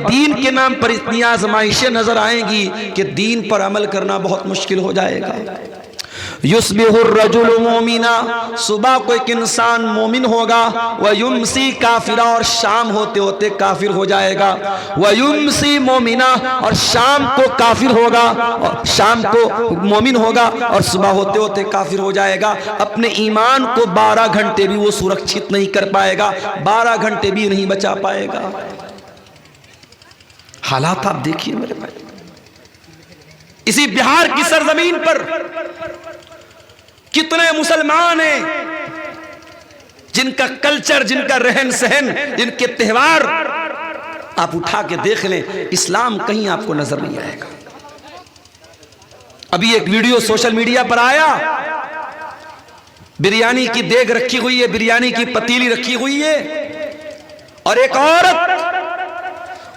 दीन के नाम पर इतनी आजमाइशें नजर आएंगी कि दीन पर अमल करना बहुत मुश्किल हो जाएगा। युस्बिहुर रजुल मोमिना, सुबह को एक इंसान मोमिन होगा, व युमसी काफिरा, और शाम होते होते काफिर हो जाएगा। व युमसी मोमिना, और शाम को काफिर होगा, और शाम को मोमिन होगा और सुबह होते होते काफिर हो जाएगा। अपने ईमान को 12 घंटे भी वो सुरक्षित नहीं कर पाएगा, 12 घंटे भी नहीं बचा पाएगा। हालात आप देखिए मेरे भाई, इसी बिहार की सरजमीन पर कितने मुसलमान हैं जिनका कल्चर, जिनका रहन सहन, जिनके त्योहार आप उठा के देख लें, इस्लाम कहीं आपको नजर नहीं आएगा। अभी एक वीडियो सोशल मीडिया पर आया, बिरयानी की देग रखी हुई है, बिरयानी की पतीली रखी हुई है, और एक औरत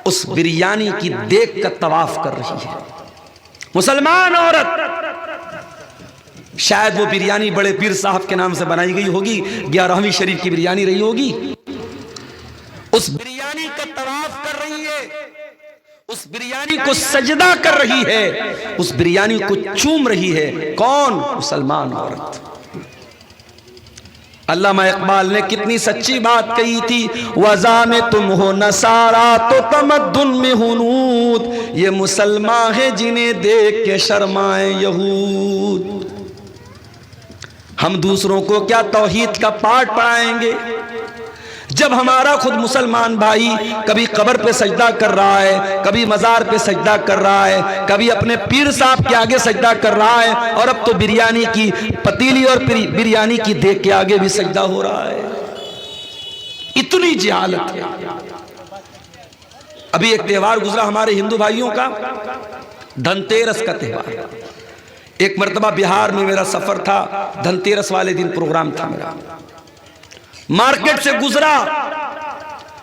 उस बिरयानी की देग का तवाफ कर रही है। मुसलमान औरत, शायद वो बिरयानी बड़े पीर साहब के नाम से बनाई गई होगी, 11वीं शरीफ की बिरयानी रही होगी। उस बिरयानी का तवाफ कर रही है, उस बिरयानी को सजदा कर रही है, उस बिरयानी को चूम रही है। कौन? मुसलमान औरत। अल्लामा इकबाल ने कितनी सच्ची बात कही थी, वज़ा में तुम हो नसारा तो तमद्दुन में हुनूद, ये मुसलमान है जिन्हें देख के शर्माए यहूद। हम दूसरों को क्या तौहीद का पाठ पढ़ाएंगे जब हमारा खुद मुसलमान भाई कभी कब्र पे सजदा कर रहा है, कभी मज़ार पे सजदा कर रहा है, कभी अपने पीर साहब के आगे सजदा कर रहा है, और अब तो बिरयानी की पतीली और बिरयानी की देग के आगे भी सजदा हो रहा है। इतनी जहालत है। अभी एक त्योहार गुजरा हमारे हिंदू भाइयों का, धनतेरस का त्योहार। एक मर्तबा बिहार में मेरा सफर था, धनतेरस वाले दिन प्रोग्राम था मेरा, मार्केट से गुजरा।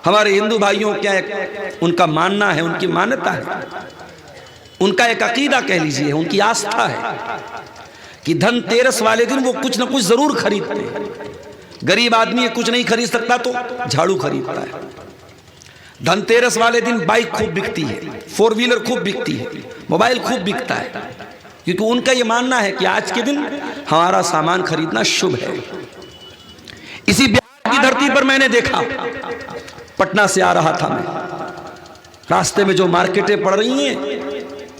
हमारे हिंदू भाइयों क्या एक उनका मानना है, उनकी मान्यता है, उनका एक अकीदा कह लीजिए, उनकी आस्था है कि धनतेरस वाले दिन वो कुछ ना कुछ जरूर खरीदते हैं। गरीब आदमी कुछ नहीं खरीद सकता तो झाड़ू खरीदता है। धनतेरस वाले दिन बाइक खूब बिकती है, 4 व्हीलर खूब बिकती है, मोबाइल खूब बिकता है, क्योंकि उनका ये मानना है कि आज के दिन हमारा सामान खरीदना शुभ है। इसी बिहार की धरती पर मैंने देखा, पटना से आ रहा था मैं, रास्ते में जो मार्केटें पड़ रही हैं,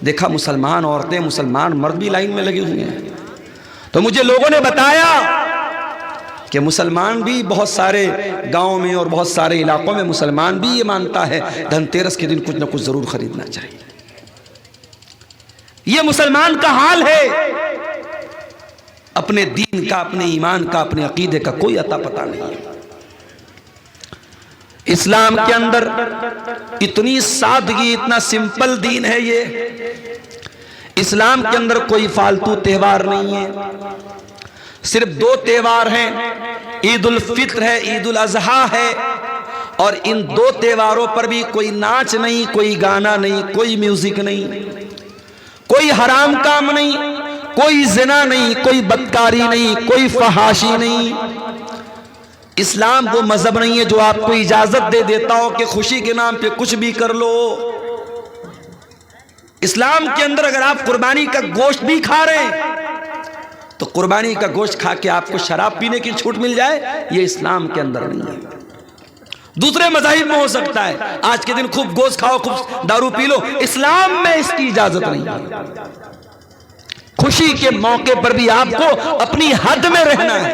देखा मुसलमान औरतें, मुसलमान मर्द भी लाइन में लगे हुए हैं। तो मुझे लोगों ने बताया कि मुसलमान भी बहुत सारे गांव में और बहुत सारे इलाकों में मुसलमान भी ये मानता है धनतेरस के दिन कुछ ना कुछ जरूर खरीदना चाहिए। ये मुसलमान का हाल है। अपने दीन का, अपने ईमान का, अपने अकीदे का कोई अता पता नहीं है। इस्लाम के अंदर इतनी सादगी, इतना सिंपल दीन है ये। इस्लाम के अंदर कोई फालतू त्योहार नहीं है। सिर्फ 2 त्योहार हैं, ईद उल फित्र है, ईद उल अजहा है, और इन 2 त्योहारों पर भी कोई नाच नहीं, कोई गाना नहीं, कोई म्यूजिक नहीं, कोई हराम काम नहीं, कोई जिना नहीं, कोई बदकारी नहीं, कोई फहाशी नहीं। इस्लाम वो मजहब नहीं है जो आपको इजाजत दे देता हो कि खुशी के नाम पे कुछ भी कर लो। इस्लाम के अंदर अगर आप कुर्बानी का गोश्त भी खा रहे हैं तो कुर्बानी का गोश्त खा के आपको शराब पीने की छूट मिल जाए, ये इस्लाम के अंदर नहीं है। दूसरे मज़ाहिब में हो सकता है, आज के दिन खूब गोश्त खाओ, खूब दारू पी लो, इस्लाम में इसकी इजाजत नहीं है। खुशी के मौके पर भी आपको अपनी हद में रहना है,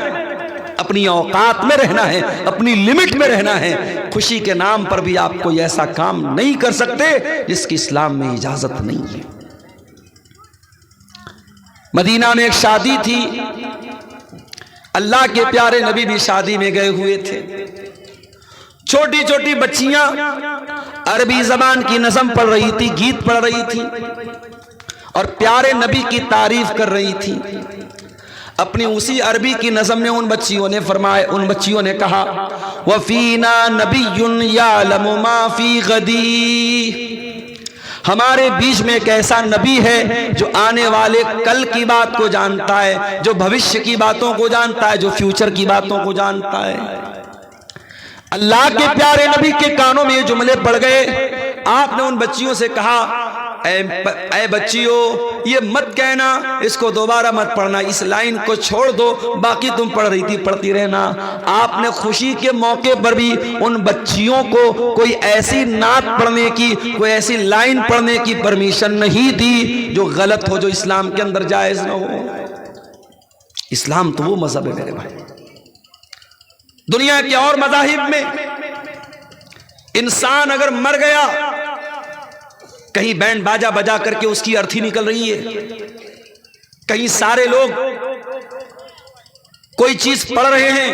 अपनी औकात में रहना है, अपनी लिमिट में रहना है। खुशी के नाम पर भी आप कोई ऐसा काम नहीं कर सकते जिसकी इस्लाम में इजाजत नहीं है। मदीना में एक शादी थी, अल्लाह के प्यारे नबी भी शादी में गए हुए थे। छोटी छोटी बच्चियां अरबी जबान की नज़म पढ़ रही थी, गीत पढ़ रही थी, और प्यारे नबी की तारीफ कर रही थी। अपनी उसी अरबी की नज़म में उन बच्चियों ने कहा, वफीना नबियुन यालमु मा फी गदी, हमारे बीच में एक ऐसा नबी है जो आने वाले कल की बात को जानता है, जो भविष्य की बातों को जानता है, जो फ्यूचर की बातों को जानता है। अल्लाह के प्यारे नबी के कानों में ये जुमले पड़ गए आपने उन बच्चियों से कहा, ऐ बच्चियों, ये मत कहना, इसको दोबारा मत पढ़ना, इस लाइन को छोड़ दो, बाकी तुम पढ़ रही थी पढ़ती रहना। आपने खुशी के मौके पर भी उन बच्चियों को कोई ऐसी नात पढ़ने की, कोई ऐसी लाइन पढ़ने की परमिशन नहीं दी जो गलत हो, जो इस्लाम के अंदर जायज ना हो। इस्लाम तो वो मजहब है मेरे भाई। दुनिया के और मजाहिब में इंसान अगर मर गया, कहीं बैंड बाजा बजा करके उसकी अर्थी निकल रही है, कहीं सारे लोग कोई चीज पढ़ रहे हैं,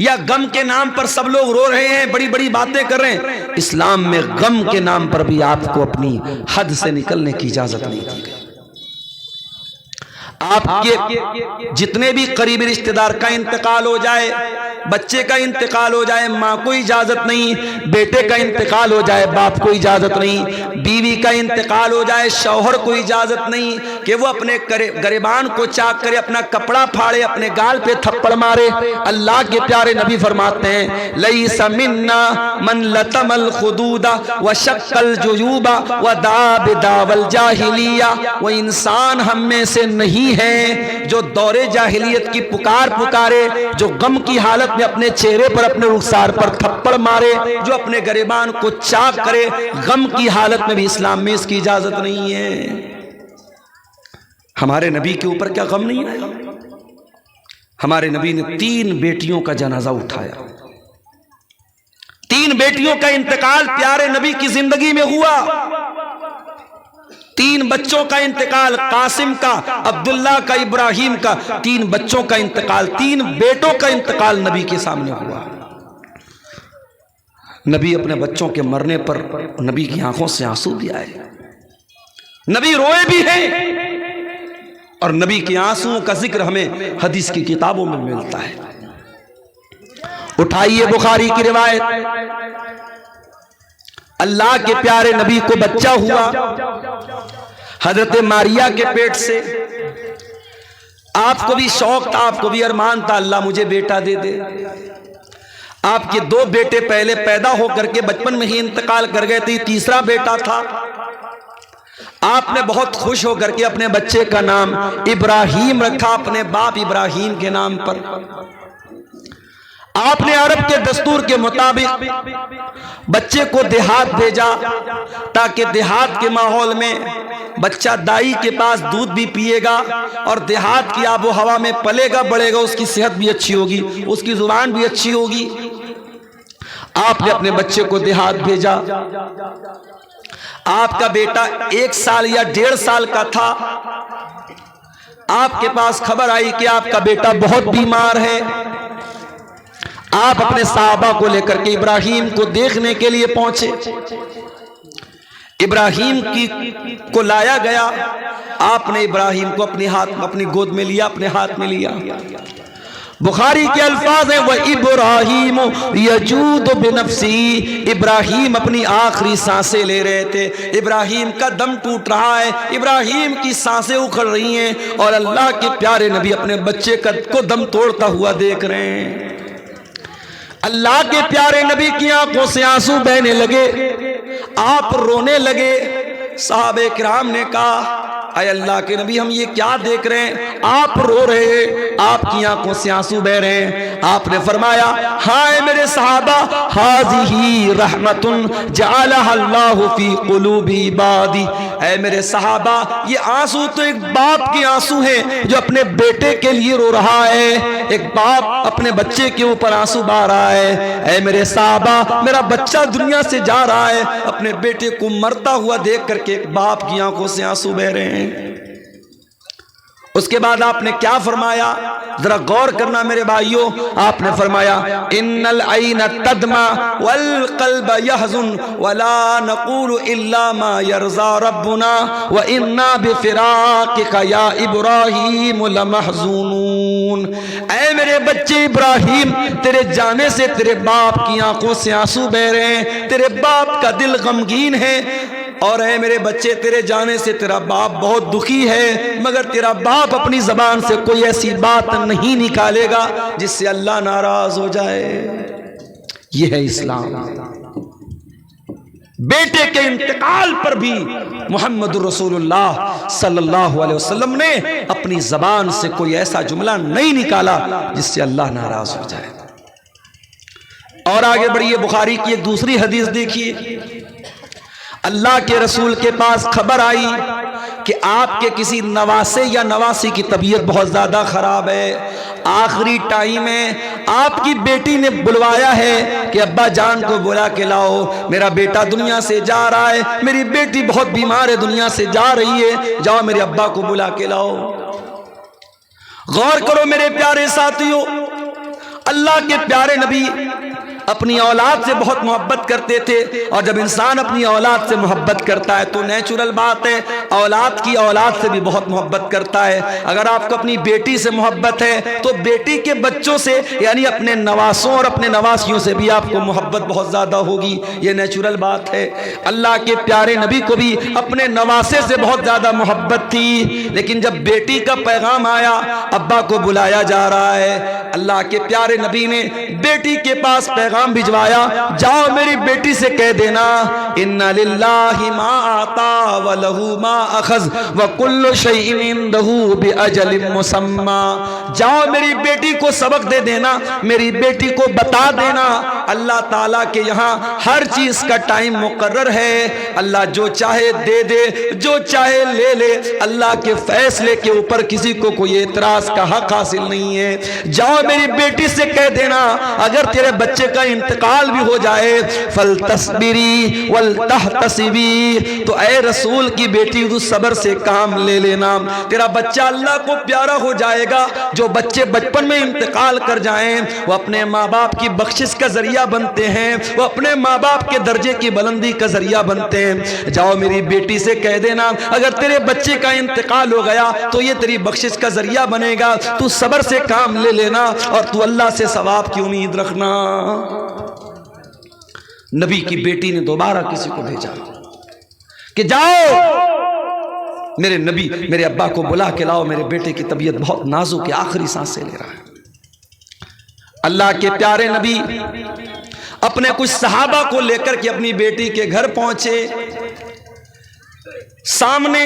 या गम के नाम पर सब लोग रो रहे हैं, बड़ी बड़ी बातें कर रहे हैं। इस्लाम में गम के नाम पर भी आपको अपनी हद से निकलने की इजाजत नहीं दी गई। आपके जितने भी करीबी रिश्तेदार का इंतकाल हो जाए, बच्चे का इंतकाल हो जाए, माँ को इजाजत नहीं, बेटे का इंतकाल हो जाए, बाप को इजाजत नहीं, बीवी का इंतकाल हो जाए, शौहर को इजाजत नहीं कि वो अपने गरेबान को चाक करे, अपना कपड़ा फाड़े, अपने गाल पे थप्पड़ मारे। अल्लाह के प्यारे नबी फरमाते हैं, लैसा मिन्ना मन लतमल खुदूदा व शक्कल जुयूबा व दावल जाहिलिया। वो इंसान हम में से नहीं है जो दौरे जाहिलियत की पुकार पुकारे, जो गम की हालत में अपने चेहरे पर, अपने रुखसार पर थप्पड़ मारे, जो अपने गरेबान को चाक करे। गम की हालत में भी इस्लाम में इसकी इजाजत नहीं है। हमारे नबी के ऊपर क्या गम नहीं है? हमारे नबी ने 3 बेटियों का जनाजा उठाया। 3 बेटियों का इंतकाल प्यारे नबी की जिंदगी में हुआ। 3 बच्चों का इंतकाल, कासिम का, अब्दुल्ला का, इब्राहिम का, 3 बच्चों का इंतकाल, 3 बेटों का इंतकाल नबी के सामने हुआ। नबी अपने बच्चों के मरने पर नबी की आंखों से आंसू भी आए, नबी रोए भी हैं, और नबी के आंसुओं का जिक्र हमें हदीस की किताबों में मिलता है। उठाइए बुखारी की रिवायत, अल्लाह के प्यारे नबी को बच्चा हुआ हजरत मारिया के पेट से। आपको भी शौक था, आपको भी अरमान था, अल्लाह मुझे बेटा दे दे। आपके 2 बेटे पहले पैदा होकर के बचपन में ही इंतकाल कर गए थे, तीसरा बेटा था। आपने बहुत खुश होकर के अपने बच्चे का नाम इब्राहिम रखा, अपने बाप इब्राहिम के नाम पर। आपने अरब के दस्तूर के मुताबिक बच्चे को देहात भेजा, ताकि देहात के माहौल में बच्चा दाई के पास दूध भी पिएगा और देहात की आबो हवा में पलेगा बढ़ेगा, उसकी सेहत भी अच्छी होगी, उसकी जुबान भी अच्छी होगी। आपने अपने बच्चे को देहात भेजा। आपका बेटा 1 साल या 1.5 साल का था। आपके पास खबर आई कि आपका बेटा बहुत बीमार है। आप अपने साहबा को लेकर के इब्राहिम को देखने के लिए पहुंचे। इब्राहिम को लाया गया। आपने इब्राहिम को अपनी गोद में लिया, अपने हाथ में लिया। बुखारी के अल्फाज है, वह इब्राहिम यजूद बिनफ्सी। इब्राहिम अपनी आखिरी सांसें ले रहे थे, इब्राहिम का दम टूट रहा है, इब्राहिम की सांसें उखड़ रही हैं, और अल्लाह के प्यारे नबी अपने बच्चे को दम तोड़ता हुआ देख रहे हैं। अल्लाह के प्यारे नबी की आंखों से आंसू बहने लगे, आप रोने लगे। साहबे किराम ने कहा, अय अल्लाह के नबी, हम ये क्या देख रहे हैं? आप रो रहे हैं, आपकी आंखों से आंसू बह रहे हैं। आपने फरमाया, हाय मेरे साहबा, हाज़िही रहमतुन जअलहा अल्लाहु फी कुलूबि इबादी। ऐ मेरे साहबा, ये आंसू तो एक बाप के आंसू हैं जो अपने बेटे के लिए रो रहा है। एक बाप अपने बच्चे के ऊपर आंसू बहा रहा है। ऐ मेरे साहबा, मेरा बच्चा दुनिया से जा रहा है, अपने बेटे को मरता हुआ देख करके एक बाप की आंखों से आंसू बह रहे हैं। उसके बाद आपने क्या फरमाया, जरा गौर करना मेरे भाइयों। आपने फरमाया, इन्नल ऐना तदमा वल क़ल्ब यहज़ुन वला नक़ूलु इल्ला मा यरज़ा रब्बुना व इन्ना बिफ़िराक़िका या इब्राहीम लमहज़ूनून। ऐ मेरे बच्चे इब्राहिम, तेरे जाने से तेरे बाप की आंखों से आंसू बह रहे हैं, तेरे बाप का दिल गमगीन है। और है मेरे बच्चे, तेरे जाने से तेरा बाप बहुत दुखी है, मगर तेरा बाप अपनी जबान से कोई ऐसी बात नहीं निकालेगा जिससे अल्लाह नाराज हो जाए। यह है इस्लाम। बेटे के इंतकाल पर भी मुहम्मदुर रसूलुल्लाह सल्लल्लाहु अलैहि वसल्लम ने अपनी जबान से कोई ऐसा जुमला नहीं निकाला जिससे अल्लाह नाराज हो जाए। और आगे बढ़िए, बुखारी की एक दूसरी हदीस देखिए, अल्लाह के रसूल के पास खबर आई कि आपके किसी नवासे या नवासी की तबीयत बहुत ज़्यादा ख़राब है, आखिरी टाइम है, आपकी बेटी ने बुलवाया है कि अब्बा जान को बुला के लाओ, मेरा बेटा दुनिया से जा रहा है, मेरी बेटी बहुत बीमार है, दुनिया से जा रही है, जाओ मेरे अब्बा को बुला के लाओ। गौर करो मेरे प्यारे साथियों, अल्लाह के प्यारे नबी अपनी औलाद से बहुत मोहब्बत करते थे, और जब इंसान अपनी औलाद से मोहब्बत करता है तो नेचुरल बात है औलाद की औलाद से भी बहुत मोहब्बत करता है। अगर आपको अपनी बेटी से मोहब्बत है तो बेटी के बच्चों से यानी अपने नवासों और अपने नवासियों से भी आपको मोहब्बत बहुत ज़्यादा होगी, ये नेचुरल बात है। अल्लाह के प्यारे नबी को भी अपने नवासे से बहुत ज़्यादा मोहब्बत थी, लेकिन जब बेटी का पैगाम आया, अब्बा को बुलाया जा रहा है, अल्लाह के प्यारे नबी ने बेटी के पास पैगाम भिजवाया, जाओ मेरी बेटी से कह देना इन्ना लिल्लाहि मा आता व लहू मा अखज़ व कुल्लु शैइन इंदहू बिअजलिन मुसम्मा। जाओ मेरी बेटी को सबक दे देना, मेरी बेटी को बता देना अल्लाह ताला के यहाँ हर चीज का टाइम मुकर्रर है, अल्लाह जो चाहे दे दे, जो चाहे ले ले, अल्लाह के फैसले के ऊपर किसी को कोई एतराज का हक हासिल नहीं है। जाओ मेरी बेटी से कह देना अगर तेरे बच्चे का इंतकाल भी हो जाए, फल तस्बिरी वल तहतसिबी, तो ऐ रसूल की बेटी तू सब्र से काम ले लेना, तेरा बच्चा अल्लाह को प्यारा हो जाएगा। जो बच्चे बचपन में इंतकाल कर जाएं वो अपने माँ बाप की बख्शिश का जरिया बनते हैं, वो अपने माँ बाप के दर्जे की बुलंदी का जरिया बनते हैं। जाओ मेरी बेटी से कह देना अगर तेरे बच्चे का इंतकाल हो गया तो ये तेरी बख्शिश का जरिया बनेगा, तू सब्र से काम ले लेना और तू अल्लाह से सवाब की उम्मीद रखना। नबी की बेटी ने दोबारा किसी को भेजा कि जाओ मेरे नबी मेरे अब्बा को बुला के लाओ, मेरे बेटे की तबीयत बहुत नाजुक है, आखिरी सांसें ले रहा है। अल्लाह के प्यारे नबी अपने कुछ सहाबा को लेकर के अपनी बेटी के घर पहुंचे, सामने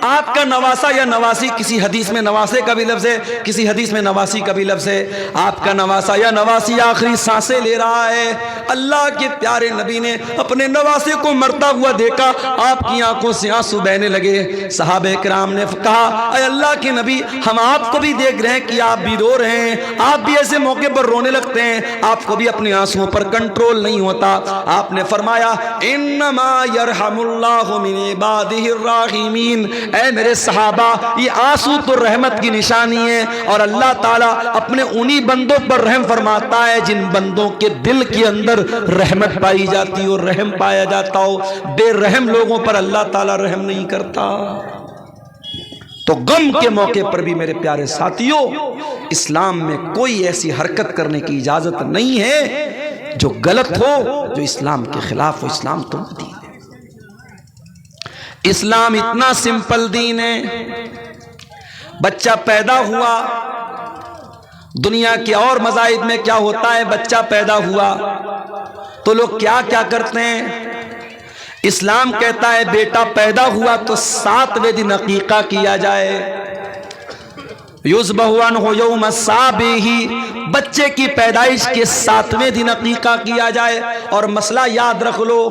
आपका नवासा या नवासी, किसी हदीस में नवासे का भी लफ्ज़ है, किसी हदीस में नवासी का भी लफ्ज़ है, आपका नवासा या नवासी आखिरी सांसें ले रहा है। अल्लाह के प्यारे नबी ने अपने नवासे को मरता हुआ देखा, आपकी आंखों से आंसू बहने लगे। सहाबे किराम ने कहा अरे अल्लाह के नबी हम आपको भी देख रहे हैं कि आप भी रो रहे हैं, आप भी ऐसे मौके पर रोने लगते हैं, आपको भी अपने आंसुओं पर कंट्रोल नहीं होता। आपने फरमाया इन्नमा यरहमुल्लाहु मिन इबादिहिर राहिमीन, ऐ मेरे सहाबा ये आंसू तो रहमत की निशानी है, और अल्लाह ताला अपने उन्हीं बंदों पर रहम फरमाता है जिन बंदों के दिल के अंदर रहमत पाई जाती हो, रहम पाया जाता हो। बेरहम लोगों पर अल्लाह ताला रहम नहीं करता। तो गम के मौके पर भी मेरे प्यारे साथियों, इस्लाम में कोई ऐसी हरकत करने की इजाजत नहीं है जो गलत हो, जो इस्लाम के खिलाफ हो। इस्लाम तो दीन है, इस्लाम इतना सिंपल दीन है। बच्चा पैदा हुआ, दुनिया के और मज़ाहिब में क्या होता है, बच्चा पैदा हुआ तो लोग क्या क्या करते हैं। इस्लाम कहता है बेटा पैदा हुआ तो 7वें दिन अकीका किया जाए, युज़बहुअन हो यौम साबिही, बच्चे की पैदाइश के 7वें दिन अकीका किया जाए। और मसला याद रख लो,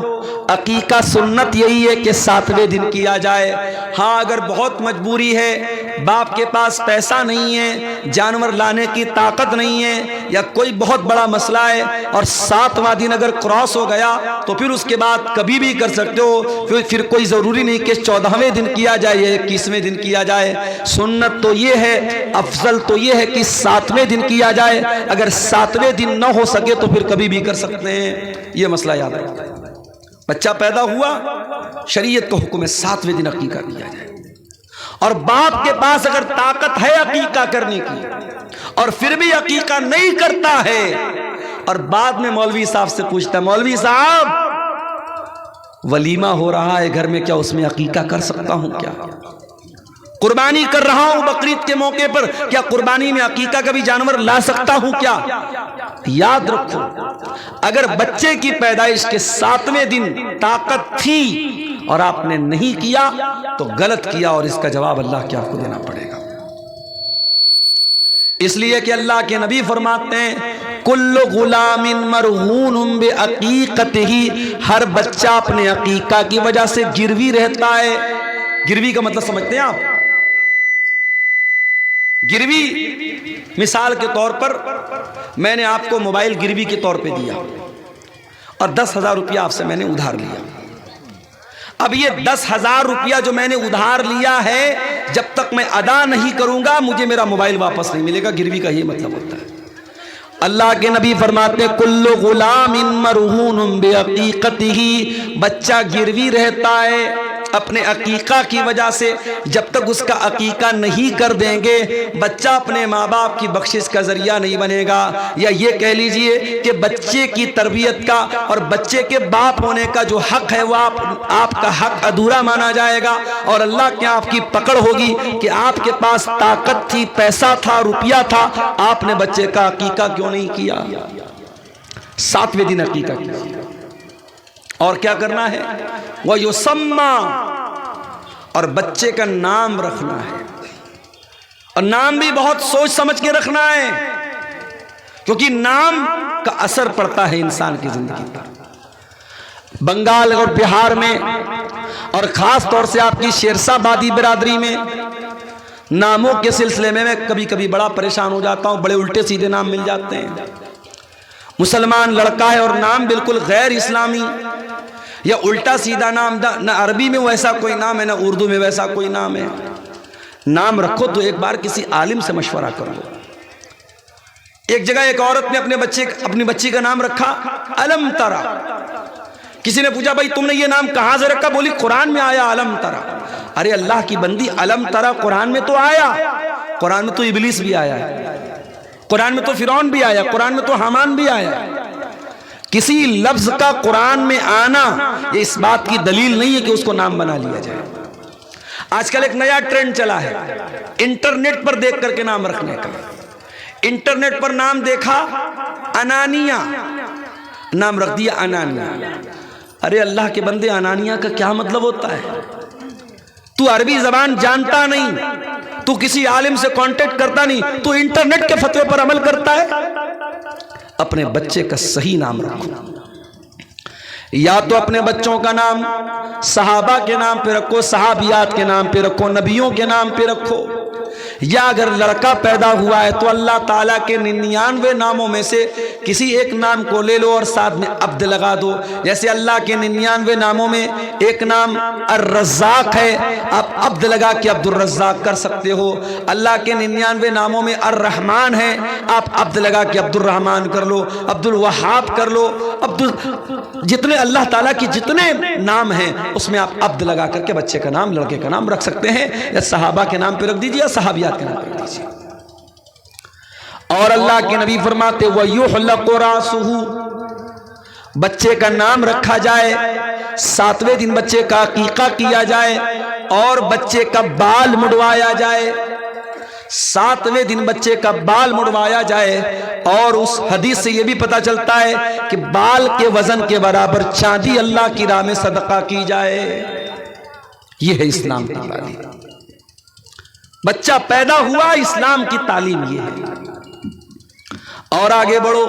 अकीका सुन्नत यही है कि 7वें दिन किया जाए। हाँ अगर बहुत मजबूरी है, बाप के पास पैसा नहीं है, जानवर लाने की ताकत नहीं है, या कोई बहुत बड़ा मसला है और 7वां दिन अगर क्रॉस हो गया तो फिर उसके बाद कभी भी कर सकते हो। फिर कोई ज़रूरी नहीं कि 14वें दिन किया जाए या 21वें दिन किया जाए। सुन्नत तो ये है, अफजल तो ये है कि 7वें दिन किया जाए। अगर 7वें दिन न हो सके तो फिर कभी भी कर सकते हैं, ये मसला याद है। बच्चा पैदा हुआ, शरीयत का हुक्म है 7वें दिन अकीका किया जाए। और बाप के पास अगर ताकत है अकीका करने की और फिर भी अकीका नहीं करता है, और बाद में मौलवी साहब से पूछता है मौलवी साहब वलीमा हो रहा है घर में, क्या उसमें अकीका कर सकता हूं क्या? कुर्बानी कर रहा हूं बकरीद के मौके पर, क्या कुर्बानी में अकीका का भी जानवर ला सकता हूं क्या? याद रखो, अगर बच्चे की पैदाइश के 7वें दिन ताकत थी और आपने नहीं किया तो गलत किया, और इसका जवाब अल्लाह के आपको देना पड़ेगा। इसलिए कि अल्लाह के नबी फरमाते हैं, कुल्लु गुलामिन मरहून बिअकीकतिही, हर बच्चा अपने अकीका की वजह से गिरवी रहता है। गिरवी का मतलब समझते हैं आप? गिरवी, मिसाल के तौर पर मैंने आपको मोबाइल गिरवी के तौर पे दिया और 10,000 रुपया आपसे मैंने उधार लिया। अब ये 10,000 रुपया जो मैंने उधार लिया है, जब तक मैं अदा नहीं करूंगा मुझे मेरा मोबाइल वापस नहीं मिलेगा। गिरवी का ये मतलब होता है। अल्लाह के नबी फरमाते, कुल्लु गुलामिन मरहून बिअकीकतिही, बच्चा गिरवी रहता है अपने अकीका की वजह से। जब तक उसका अकीका नहीं कर देंगे, बच्चा अपने माँ बाप की बख्शिश का जरिया नहीं बनेगा। या ये कह लीजिए कि बच्चे की तरबियत का और बच्चे के बाप होने का जो हक है वो आपका हक अधूरा माना जाएगा, और अल्लाह के आपकी पकड़ होगी कि आपके पास ताकत थी, पैसा था, रुपया था, आपने बच्चे का अकीका क्यों नहीं किया? 7वें दिन अकीका किया। और क्या करना है? वह युसम्मा, और बच्चे का नाम रखना है, और नाम भी बहुत सोच समझ के रखना है, क्योंकि नाम का असर पड़ता है इंसान की जिंदगी पर। बंगाल और बिहार में और खास तौर से आपकी शेरशाबादी बिरादरी में नामों के सिलसिले में मैं कभी कभी बड़ा परेशान हो जाता हूं। बड़े उल्टे सीधे नाम मिल जाते हैं। मुसलमान लड़का है और नाम बिल्कुल गैर इस्लामी या उल्टा सीधा नाम, ना अरबी में वैसा कोई नाम है ना उर्दू में वैसा कोई नाम है। नाम रखो तो एक बार किसी आलिम से मशवरा करो। एक जगह एक औरत ने अपनी बच्ची का नाम रखा अलम तरा। किसी ने पूछा, भाई तुमने ये नाम कहां से रखा? बोली, कुरान में आया अलम तरा। अरे अल्लाह की बंदी, अलम तरा कुरान में तो आया, कुरान में तो इबलीस भी आया है, कुरान में तो फिरौन भी आया, कुरान में तो हामान भी आया। किसी लफ्ज का कुरान में आना ये इस बात की दलील नहीं है कि उसको नाम बना लिया जाए। आजकल एक नया ट्रेंड चला है इंटरनेट पर देख करके नाम रखने का। इंटरनेट पर नाम देखा अनानिया, नाम रख दिया अनानिया। अरे अल्लाह के बंदे, अनानिया का क्या मतलब होता है? तू अरबी जबान जानता नहीं, तू किसी आलिम से कांटेक्ट करता नहीं, तू इंटरनेट के फतवे पर अमल करता है। अपने बच्चे का सही नाम रखो। या तो अपने बच्चों का नाम सहाबा के नाम पे रखो, सहाबियात के नाम पे रखो, नबियों के नाम पे रखो। या अगर लड़का पैदा हुआ है तो अल्लाह ताला के 99 नामों में से किसी एक नाम को ले लो और साथ में अब्द लगा दो। जैसे अल्लाह के 99 नामों में एक नाम अर्रज़्ज़ाक़ है, आप अब्द लगा के अब्दुल रज़्ज़ाक़ कर सकते हो। अल्लाह के 99 नामों में अर्रहमान है, आप अब्द लगा के अब्दुल रहमान कर लो, अब्दुल वहाब कर लो, जितने अल्लाह ताला की जितने नाम हैं उसमें आप अब्द लगा करके बच्चे का नाम, लड़के का नाम रख सकते हैं। या सहाबा के नाम पे रख दीजिए या सहाबियात के नाम पे रख दीजिए। और अल्लाह के नबी फरमाते वयुहलक़ु रासुहु, बच्चे का नाम रखा जाए, 7वें दिन बच्चे का अकीका किया जाए और बच्चे का बाल मुड़वाया जाए। 7वें दिन बच्चे का बाल मुड़वाया जाए। और उस हदीस से यह भी पता चलता है कि बाल के वजन के बराबर चांदी अल्लाह की राह में सदका की जाए। यह है इस्लाम की तालीम। बच्चा पैदा हुआ, इस्लाम की तालीम यह है। और आगे बढ़ो,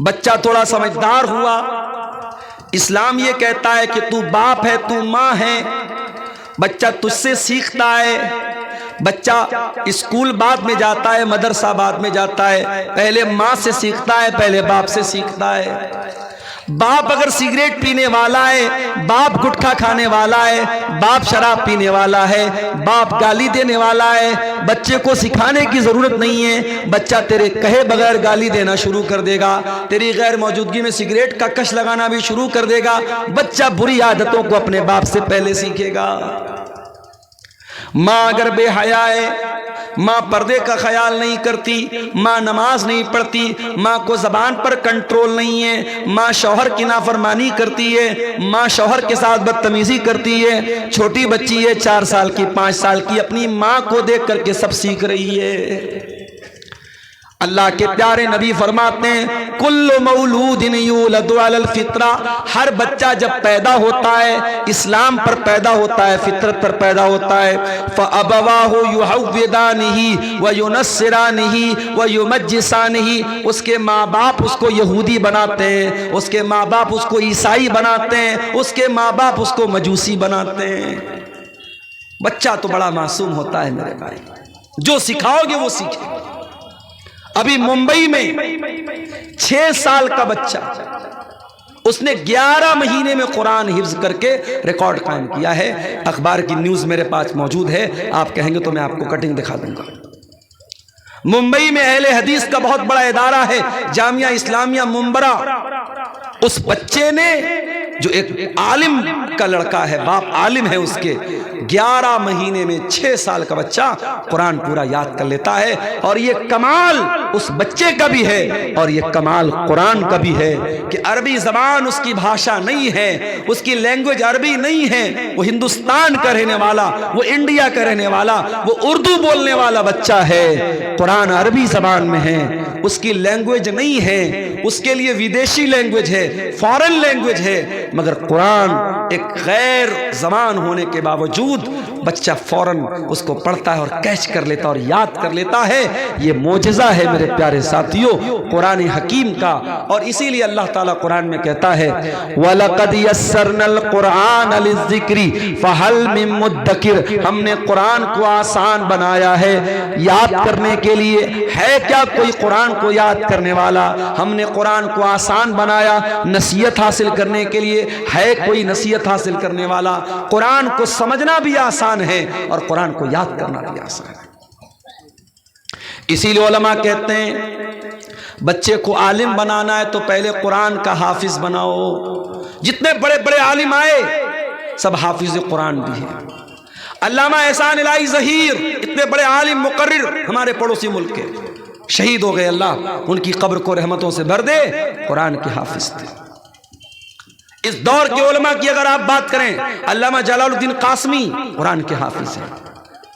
बच्चा थोड़ा समझदार हुआ, इस्लाम यह कहता है कि तू बाप है, तू माँ है। बच्चा तुझसे सीखता है। बच्चा स्कूल बाद में जाता है, मदरसा बाद में जाता है, पहले माँ से सीखता है, पहले बाप से सीखता है। बाप अगर सिगरेट पीने वाला है, बाप गुटखा खाने वाला है, बाप शराब पीने वाला है, बाप गाली देने वाला है, बच्चे को सिखाने की जरूरत नहीं है। बच्चा तेरे कहे बगैर गाली देना शुरू कर देगा, तेरी गैर मौजूदगी में सिगरेट का कश लगाना भी शुरू कर देगा। बच्चा बुरी आदतों को अपने बाप से पहले सीखेगा। माँ अगर बेहया है, माँ पर्दे का ख्याल नहीं करती, माँ नमाज नहीं पढ़ती, माँ को ज़बान पर कंट्रोल नहीं है, माँ शौहर की नाफरमानी करती है, माँ शौहर के साथ बदतमीजी करती है। छोटी बच्ची है 4 साल की, 5 साल की, अपनी माँ को देख करके सब सीख रही है। अल्लाह के प्यारे नबी फरमाते हैं कुल्लु मौलूदिन यूलदु अलल फित्रा, हर बच्चा जब पैदा होता है इस्लाम पर पैदा होता है, फितरत पर पैदा होता है। फअबवाहु युहव्विदानिही व युनस्सिरानिही व युमज्जिसानिही, उसके माँ बाप उसको यहूदी बनाते हैं, उसके माँ बाप उसको ईसाई बनाते हैं, उसके माँ बाप उसको मजूसी बनाते हैं। बच्चा तो बड़ा मासूम होता है मेरे भाई, जो सिखाओगे वो सीखेगा। अभी मुंबई में 6 साल का बच्चा, उसने 11 महीने में कुरान हिफ्ज करके रिकॉर्ड कायम किया है। अखबार की न्यूज़ मेरे पास मौजूद है, आप कहेंगे तो मैं आपको कटिंग दिखा दूंगा। मुंबई में अहले हदीस का बहुत बड़ा इदारा है, जामिया इस्लामिया मुंबरा। उस बच्चे ने, जो एक आलिम का लड़का है, बाप आलिम है उसके, 11 महीने में 6 साल का बच्चा कुरान पूरा याद कर लेता है। और ये कमाल उस बच्चे का भी है और ये कमाल कुरान का भी है कि अरबी ज़बान उसकी भाषा नहीं है, उसकी लैंग्वेज अरबी नहीं है। वो हिंदुस्तान का रहने वाला, वो इंडिया का रहने वाला, वो उर्दू बोलने वाला बच्चा है। कुरान अरबी ज़बान में है, उसकी लैंग्वेज नहीं है, उसके लिए विदेशी लैंग्वेज है, फॉरेन लैंग्वेज है, मगर कुरान एक गैर ज़बान होने के बावजूद बच्चा फौरन उसको पढ़ता है और कैच कर लेता और याद कर लेता है। ये मोजज़ा है मेरे प्यारे साथियों कुरान हकीम का। और इसीलिए अल्लाह ताला कुरान में कहता है वलक़द यस्सरनल कुरान लिज़्ज़िक्रि फ़हल मिन मुद्दकिर, हमने कुरान को आसान बनाया है याद करने के लिए, है क्या कोई कुरान को याद करने वाला। हमने कुरान को आसान बनाया नसीहत हासिल करने के लिए, है कोई नसीहत हासिल करने वाला। कुरान को समझना भी आसान है और कुरान को याद करना भी आसान है। इसीलिए उलमा कहते हैं बच्चे को आलिम बनाना है तो पहले कुरान का हाफिज बनाओ। जितने बड़े बड़े आलिम आए सब हाफिज कुरान भी हैं। अल्लामा एहसान इलाही ज़हीर, इतने बड़े आलिम मुकर्रिर, हमारे पड़ोसी मुल्क के, शहीद हो गए, अल्लाह उनकी कब्र को रहमतों से भर दे, कुरान के हाफिज थे। इस दौर के उलमा की अगर आप बात करें, अल्लामा जलालुद्दीन कासमी कुरान के हाफिज हैं,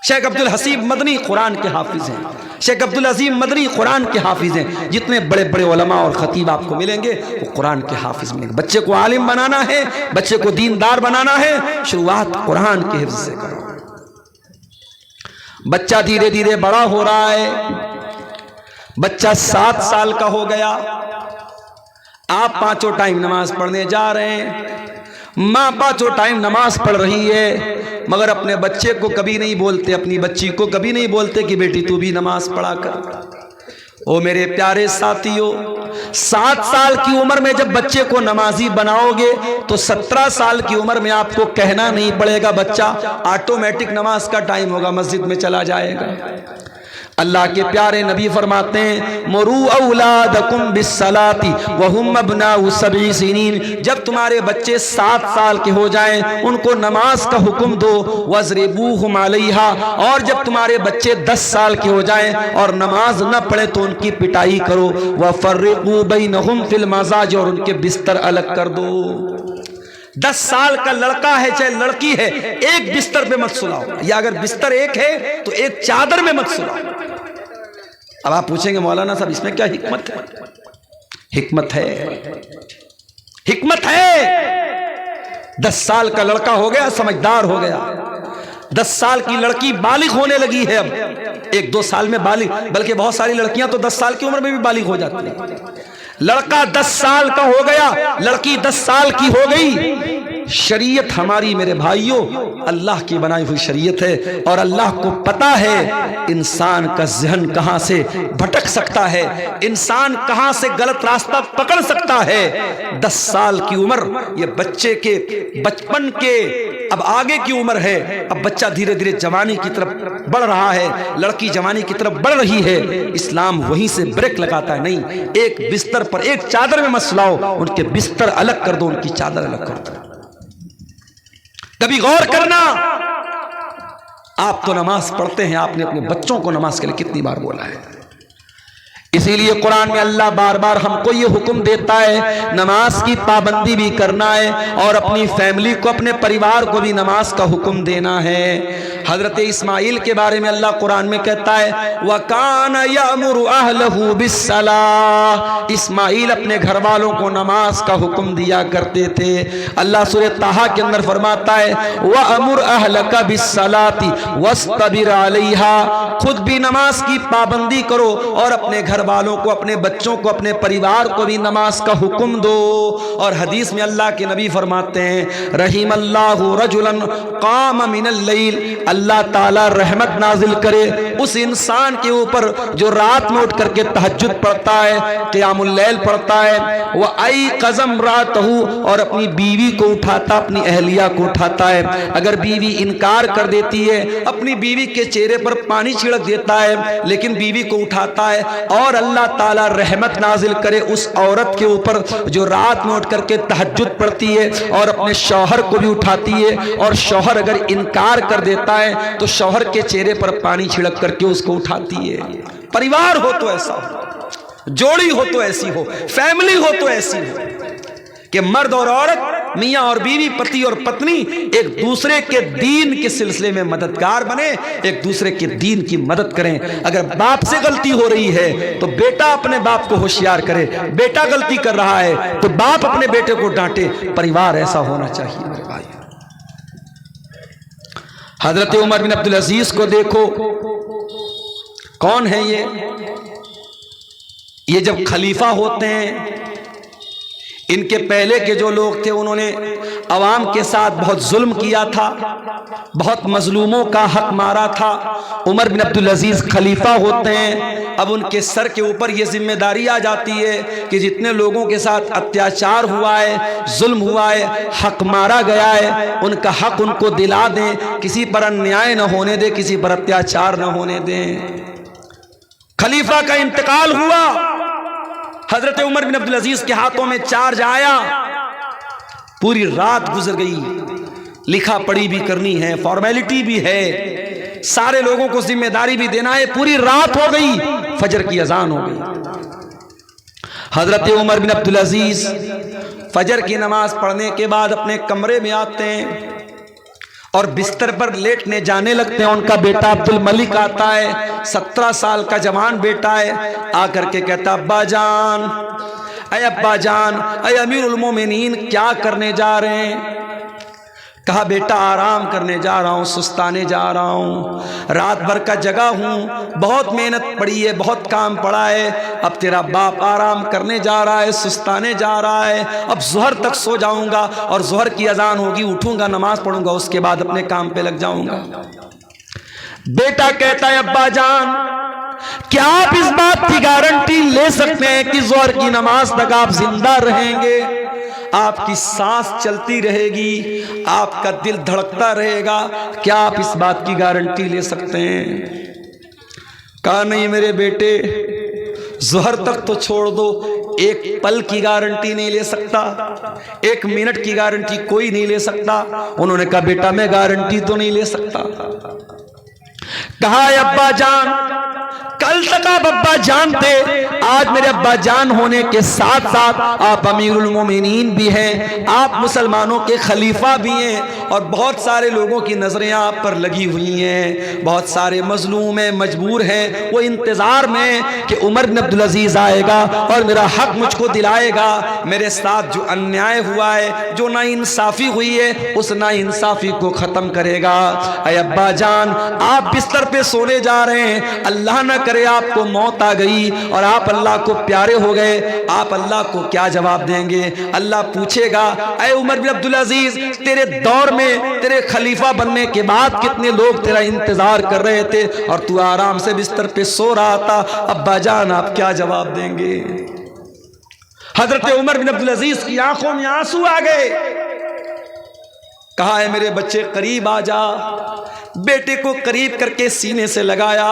शेख अब्दुल हसीब मदनी कुरान के हाफिज हैं, शेख अब्दुल अजीम मदनी कुरान के हाफिज हैं। जितने बड़े बड़े उलमा और खतीब आपको मिलेंगे वो कुरान के हाफिज मिलेंगे। बच्चे को आलिम बनाना है, बच्चे को दीनदार बनाना है, शुरुआत कुरान के हिफ्ज़ से करो। बच्चा धीरे धीरे बड़ा हो रहा है, बच्चा 7 साल का हो गया, आप 5 टाइम नमाज पढ़ने जा रहे हैं, माँ 5 टाइम नमाज पढ़ रही है, मगर अपने बच्चे को कभी नहीं बोलते, अपनी बच्ची को कभी नहीं बोलते कि बेटी तू भी नमाज पढ़ा कर। ओ मेरे प्यारे साथियों, 7 साल की उम्र में जब बच्चे को नमाजी बनाओगे तो 17 साल की उम्र में आपको कहना नहीं पड़ेगा, बच्चा ऑटोमेटिक नमाज का टाइम होगा, मस्जिद में चला जाएगा। अल्लाह के प्यारे नबी फरमाते हैं मुरू औलादकुम बिस्सलाती वहुम अब्नाउ सबई सिनीन, जब तुम्हारे बच्चे 7 साल के हो जाएं उनको नमाज का हुक्म दो, वज़रिबूहुम अलैहा, और जब तुम्हारे बच्चे 10 साल के हो जाएं और नमाज न पढ़े तो उनकी पिटाई करो, वफ़र्रिक़ू बैनहुम फिल मज़ाज, और उनके बिस्तर अलग कर दो। 10 साल का लड़का है चाहे लड़की है, एक बिस्तर पे मत सुलाओ, या अगर बिस्तर एक है तो एक चादर में मत सुलाओ। अब आप पूछेंगे मौलाना साहब इसमें क्या हिकमत है? हिकमत है, हिकमत है। 10 साल का लड़का हो गया, समझदार हो गया, 10 साल की लड़की बालिग होने लगी है, अब 1-2 साल में बालिग, बल्कि बहुत सारी लड़कियां तो 10 साल की उम्र में भी बालिग हो जाती है। लड़का 10 साल का हो गया, लड़की 10 साल की हो गई। शरीयत हमारी मेरे भाइयों अल्लाह की बनाई हुई शरीयत है, और अल्लाह को पता है इंसान का ज़हन कहां से भटक सकता है, इंसान कहां से गलत रास्ता पकड़ सकता है। 10 साल की उम्र ये बच्चे के बचपन के अब आगे की उम्र है। अब बच्चा धीरे धीरे जवानी की तरफ बढ़ रहा है, लड़की जवानी की तरफ बढ़ रही है। इस्लाम वहीं से ब्रेक लगाता है, नहीं, एक बिस्तर पर एक चादर में मत सुलाओ, उनके बिस्तर अलग कर दो, उनकी चादर अलग कर दो। कभी गौर करना, आप तो नमाज पढ़ते हैं, आपने अपने बच्चों को नमाज के लिए कितनी बार बोला है? इसीलिए कुरान में अल्लाह बार बार हमको ये हुक्म देता है नमाज की पाबंदी भी करना है और अपनी फैमिली को, अपने परिवार को भी नमाज का हुक्म देना है। हजरत इस्माइल के बारे में अल्लाह कुरान में कहता है वकान यामुरु अहलहु बिस्सलाह, इस्माइल अपने घर वालों को नमाज का हुक्म दिया करते थे। अल्लाह सूरह ताहा के अंदर फरमाता है वअमुर अहलका बिस्सलाति वस्तबिर अलैहा, खुद भी नमाज की पाबंदी करो और अपने घर वालों को, अपने बच्चों को, अपने परिवार को भी नमाज का हुक्म दो। और हदीस में अल्लाह के नबी फरमाते हैं रहीमल्लाहु रजुलन काम मिनल लैल, अल्लाह ताला रहमत नाजिल करे उस इंसान के ऊपर जो रात में उठ करके तहज्जुद पढ़ता है, क़ियामुल लैल पढ़ता है, वह आई कज़म रातहू, और अपनी बीवी को उठाता, अपनी अहलिया को उठाता है। अगर बीवी इनकार कर देती है, अपनी बीवी के चेहरे पर पानी छिड़क देता है, लेकिन बीवी को उठाता है, और अल्लाह ताला रहमत नाजिल करे उस औरत के ऊपर जो रात में उठ करके तहज्जुद पढ़ती है और अपने शौहर को भी उठाती है, और शौहर अगर इनकार कर देता है तो शौहर के चेहरे पर पानी छिड़क करके उसको उठाती है। परिवार हो तो ऐसा हो, जोड़ी हो तो ऐसी हो, फैमिली हो तो ऐसी हो कि मर्द और औरत, मियाँ और बीवी, पति और पत्नी एक दूसरे के दीन के सिलसिले में मददगार बने, एक दूसरे के दीन की मदद करें। अगर बाप से गलती हो रही है तो बेटा अपने बाप को होशियार करे, बेटा गलती कर रहा है तो बाप अपने बेटे को डांटे। परिवार ऐसा होना चाहिए मेरे भाई। हजरत उमर बिन अब्दुल अजीज को देखो, कौन है ये जब खलीफा होते हैं, इनके पहले के जो लोग थे उन्होंने अवाम के साथ बहुत जुल्म किया था, बहुत मजलूमों का हक मारा था। उमर बिन अब्दुल अजीज खलीफा होते हैं, अब उनके सर के ऊपर ये जिम्मेदारी आ जाती है कि जितने लोगों के साथ अत्याचार हुआ है, जुल्म हुआ है, हक मारा गया है, उनका हक उनको दिला दें, किसी पर अन्याय न होने दें, किसी पर अत्याचार न होने दें। खलीफा का इंतकाल हुआ, हजरत उमर बिन अब्दुल अजीज के हाथों में चार्ज आया, पूरी रात गुजर गई, लिखा पढ़ी भी करनी है, फॉर्मेलिटी भी है, सारे लोगों को जिम्मेदारी भी देना है, पूरी रात हो गई, फजर की अजान हो गई। हजरत उमर बिन अब्दुल अजीज फजर की नमाज पढ़ने के बाद अपने कमरे में आते हैं और बिस्तर पर लेटने जाने लगते हैं। उनका बेटा अब्दुल मलिक आता है, 17 साल का जवान बेटा है, आकर के कहता अब्बा जान, अब्बा जान, अमीरुल मोमिनीन क्या करने जा रहे हैं? कहा बेटा आराम करने जा रहा हूँ, सुस्ताने जा रहा हूँ, रात भर का जगह हूँ, बहुत मेहनत पड़ी है, बहुत काम पड़ा है, अब तेरा बाप आराम करने जा रहा है, सुस्ताने जा रहा है, अब ज़ोहर तक सो जाऊँगा और ज़ोहर की अजान होगी, उठूँगा, नमाज पढ़ूँगा, उसके बाद अपने काम पे लग जाऊँगा। बेटा कहता है अब्बा जान, क्या आप इस बात की गारंटी ले सकते हैं कि ज़ोहर की नमाज तक आप जिंदा रहेंगे, आपकी सांस चलती रहेगी, आपका दिल धड़कता रहेगा, क्या आप इस बात की गारंटी ले सकते हैं? कहा नहीं मेरे बेटे, ज़ोहर तक तो छोड़ दो, एक पल की गारंटी नहीं ले सकता, 1 मिनट की गारंटी कोई नहीं ले सकता। उन्होंने कहा बेटा मैं गारंटी तो नहीं ले सकता। कहा अब्बा जान, कल तक आप अब्बा जान थे, आज मेरे अब्बा जान होने के साथ साथ आप अमीरुल मोमिनीन भी हैं, आप मुसलमानों के खलीफा भी हैं, और बहुत सारे लोगों की नजरें आप पर लगी हुई हैं, बहुत सारे मजलूम हैं, मजबूर हैं, वो इंतजार में कि उमर बिन अब्दुल अजीज आएगा और मेरा हक मुझको दिलाएगा, मेरे साथ जो अन्याय हुआ है, जो नाइंसाफी हुई है, उस नाइंसाफी को खत्म करेगा। अय अब्बा जान, आप बिस्तर पे सोने जा रहे हैं, अल्लाह न करे आपको मौत आ गई और आप अल्लाह को प्यारे हो गए, आप अल्लाह को क्या जवाब देंगे? अल्लाह पूछेगा ऐ उमर बिन अब्दुल अजीज, तेरे दौर में, तेरे खलीफा बनने के बाद कितने लोग तेरा इंतजार कर रहे थे और तू आराम से बिस्तर पे सो रहा था, अब्बा जान आप क्या जवाब देंगे? हजरत उमर बिन अब्दुल अजीज की आंखों में आंसू आ गए। कहा है मेरे बच्चे करीब आ जा, बेटे को करीब करके सीने से लगाया,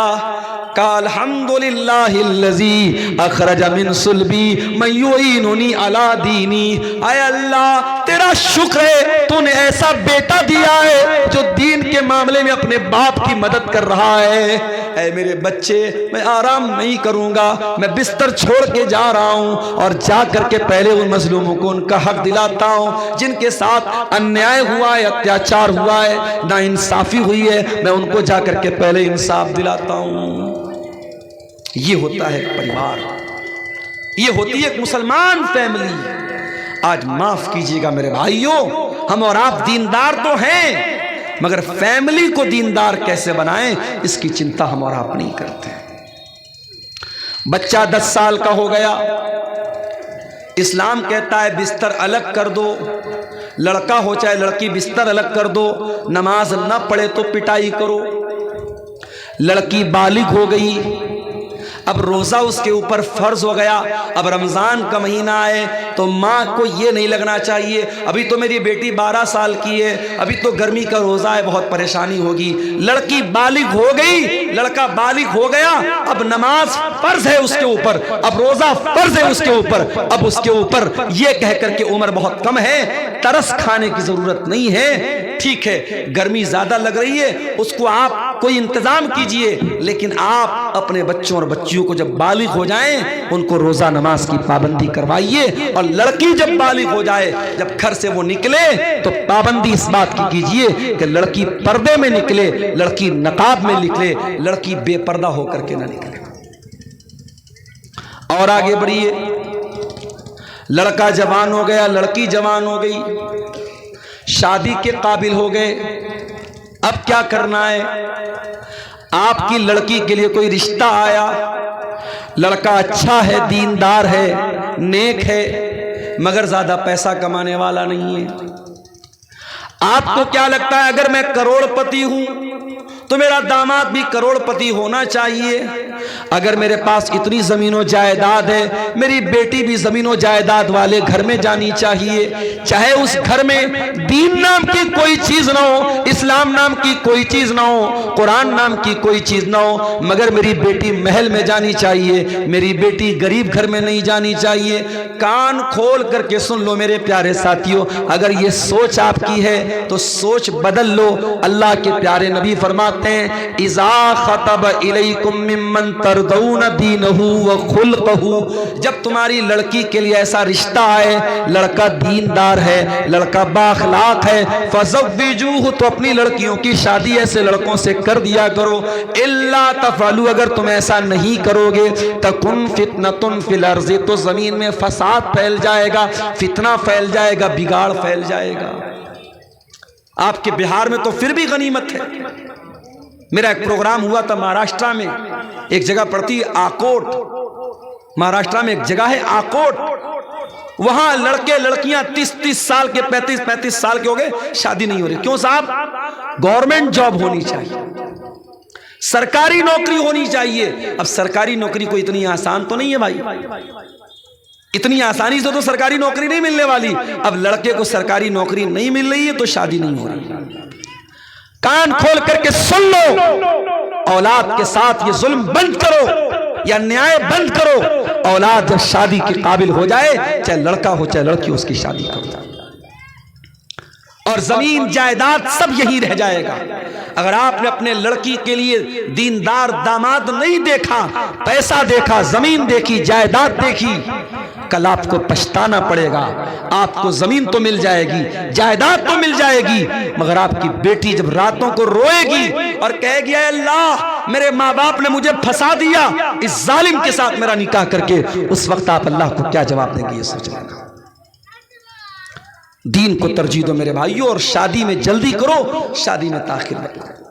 काल अल्हम्दुलिल्लाहिल्लज़ी अखरज मिन सुल्बी मन युईनुनी अला दीनी। आय अल्लाह तेरा शुक्र है, तूने ऐसा बेटा दिया है जो दीन के मामले में अपने बाप की मदद कर रहा है। ऐ मेरे बच्चे, मैं आराम नहीं करूंगा, मैं बिस्तर छोड़ के जा रहा हूं और जा करके पहले उन मजलूमों को उनका हक दिलाता हूं, जिनके साथ अन्याय हुआ है, अत्याचार हुआ है, नाइंसाफी हुई है, मैं उनको जा करके पहले इंसाफ दिलाता हूं। ये होता है परिवार, ये होती है एक मुसलमान फैमिली। आज माफ कीजिएगा मेरे भाइयों, हम और आप दीनदार तो हैं, मगर फैमिली को दीनदार कैसे बनाएं इसकी चिंता हम और आप नहीं करते। बच्चा 10 साल का हो गया, इस्लाम कहता है बिस्तर अलग कर दो, लड़का हो चाहे लड़की बिस्तर अलग कर दो, नमाज न पढ़े तो पिटाई करो। लड़की बालिग हो गई, अब रोज़ा उसके ऊपर फ़र्ज हो गया, अब रमज़ान का महीना आए तो माँ को ये नहीं लगना चाहिए अभी तो मेरी बेटी 12 साल की है, अभी तो गर्मी का रोज़ा है, बहुत परेशानी होगी। लड़की बालिग हो गई, लड़का बालिग हो गया, अब नमाज फ़र्ज है उसके ऊपर, अब रोज़ा फ़र्ज है उसके ऊपर, अब उसके ऊपर ये कह करके उम्र बहुत कम है, तरस खाने की ज़रूरत नहीं है। ठीक है, गर्मी ज़्यादा लग रही है, उसको आप कोई इंतज़ाम कीजिए, लेकिन आप अपने बच्चों और बच्चियों को जब बालिग हो जाएं उनको रोज़ा नमाज की पाबंदी करवाइए। और लड़की जब बालिग हो जाए, जब घर से वो निकले तो पाबंदी इस बात की कीजिए कि लड़की पर्दे में निकले, लड़की नकाब में निकले, लड़की बेपर्दा होकर के ना निकले। और आगे बढ़िए, लड़का जवान हो गया, लड़की जवान हो गई, शादी के काबिल हो गए, अब क्या करना है? आपकी लड़की के लिए कोई रिश्ता आया, लड़का अच्छा है, दीनदार है, नेक है, मगर ज्यादा पैसा कमाने वाला नहीं है। आपको क्या लगता है अगर मैं करोड़पति हूं तो मेरा दामाद भी करोड़पति होना चाहिए? अगर मेरे पास इतनी जमीनों जायदाद है, मेरी बेटी भी जमीनों जायदाद वाले घर में जानी चाहिए, चाहे उस घर में दीन नाम की कोई चीज ना हो, इस्लाम नाम की कोई चीज ना हो, कुरान नाम की कोई चीज ना हो, मगर मेरी बेटी महल में जानी चाहिए, मेरी बेटी गरीब घर में नहीं जानी चाहिए। कान खोल करके सुन लो मेरे प्यारे साथियों, अगर ये सोच आपकी है तो सोच बदल लो। अल्लाह के प्यारे नबी फरमाते हैं, इज़ा खतब इलैकुम मिम्मन तरदौन दीनहु व खुल्क़हु, जब तुम्हारी लड़की के लिए ऐसा रिश्ता आए, लड़का दीनदार है, लड़का बाखलाक है, फज़व्विजूहु, तो अपनी लड़कियों की शादी ऐसे लड़कों से कर दिया करो। इल्ला तफ़अलू, अगर तुम ऐसा नहीं करोगे, तकुन फितनतुन फिल अर्ज़ि, तो जमीन में फसाद फैल जाएगा, फितना फैल जाएगा, बिगाड़ फैल जाएगा। आपके बिहार में तो फिर भी गनीमत है। मेरा एक प्रोग्राम हुआ था महाराष्ट्र में, एक जगह पड़ती है आकोट, महाराष्ट्र में एक जगह है आकोट, वहां लड़के लड़कियां 30-30 साल के, 35-35 साल के हो गए, शादी नहीं हो रही। क्यों साहब? गवर्नमेंट जॉब होनी चाहिए, सरकारी नौकरी होनी चाहिए। अब सरकारी नौकरी कोई इतनी आसान तो नहीं है भाई, इतनी आसानी से तो सरकारी नौकरी नहीं मिलने वाली। अब लड़के को सरकारी नौकरी नहीं मिल रही है तो शादी नहीं हो रही। कान खोल करके सुन लो, औलाद के साथ ये जुल्म बंद करो, या न्याय बंद करो। औलाद जब शादी के काबिल हो जाए, चाहे लड़का हो चाहे लड़की, उसकी शादी करो, और जमीन जायदाद सब यही रह जाएगा। अगर आपने अपने लड़की के लिए दीनदार दामाद नहीं देखा, पैसा देखा, जमीन देखी, जायदाद देखी, कल आपको पछताना पड़ेगा। आपको जमीन तो मिल जाएगी, जायदाद तो मिल जाएगी, मगर आपकी बेटी जब रातों को रोएगी और कहेगी अल्लाह मेरे माँ बाप ने मुझे फंसा दिया इस जालिम के साथ मेरा निकाह करके, उस वक्त आप अल्लाह को क्या जवाब देंगे? ये सोच लेना। दीन को तरजीह दो मेरे भाइयों, और शादी में जल्दी करो, शादी में ताखिर मत करो।